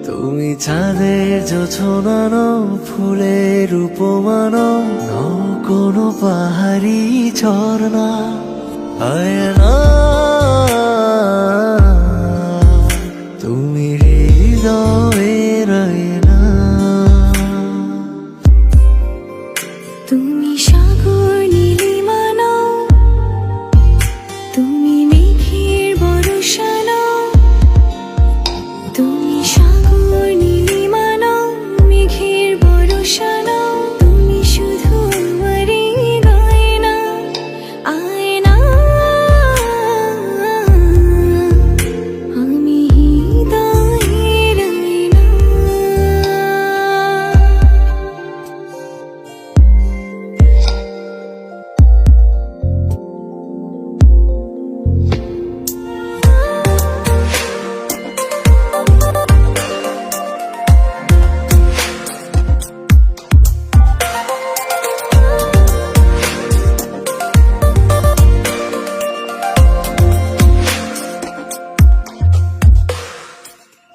তুমি চাঁদের জোছনানো ফুলের উপমানো নও কোনো পাহাড়ি ঝর্ণা আয়না তুমি হৃদয়ে রয়না তুমি সাগর নীলিমানো তুমি মেঘের বর্ষানো তুমি সাগর নীলিমানো মেঘের বর্ষানো তুমি শুধু আমারই গয়না আয়না আমি হৃদয়ের আয়না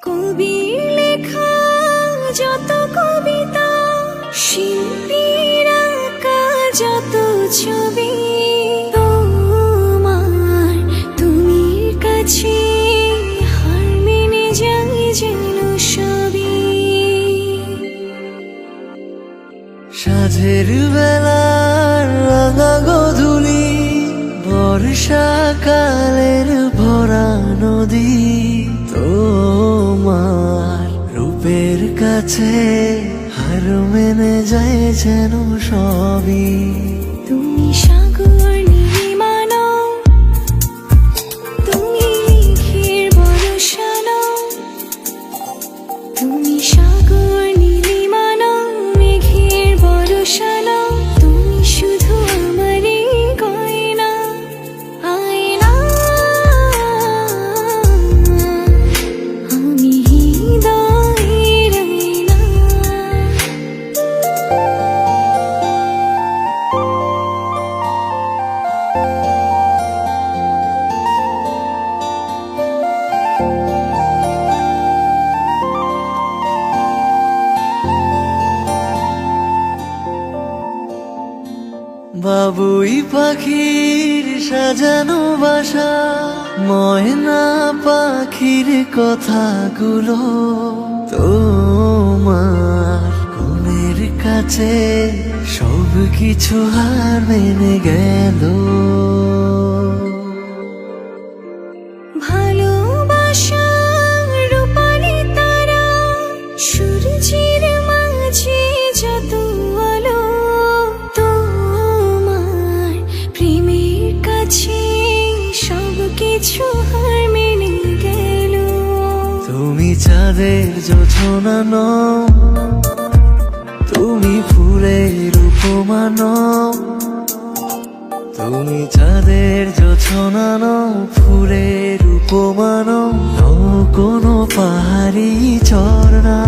কবির লেখা যত কবিতা শিল্পীর আঁকা যত ছবি তোমার তুমি কাছে হার মেনে যাই যেন সবই সাঁঝের বেলার রাঙা গধূলি বর্ষাকালের ভরা নদী তোমার রূপের কাছে হার মেনে যায় যেন সবই তুমি সাগর নীলিমানো তুমি মেঘের বর্ষানো তুমি সাগর নীলিমানো মেঘের বর্ষানো তুমি শুধু আমারই গয়না আয়না আমি হৃদয়ের আয়না বাবুই পাখির সাজানো বাসা ময়না পাখির কথাগুলো তোমার গুণের কাছে সব কিছু হার মেনে গেল ভালোবাসার রূপালি তারা সূর্যের মাঝে যত আলো তোমার প্রেমের কাছে সব কিছু হার মেনে গেল তুমি চাঁদের জোছনা নও তুমি ফুলের উপমা নও তুমি চাঁদের জোছনা নও ফুলের উপমা নও কোনো পাহাড়ি ঝর্ণা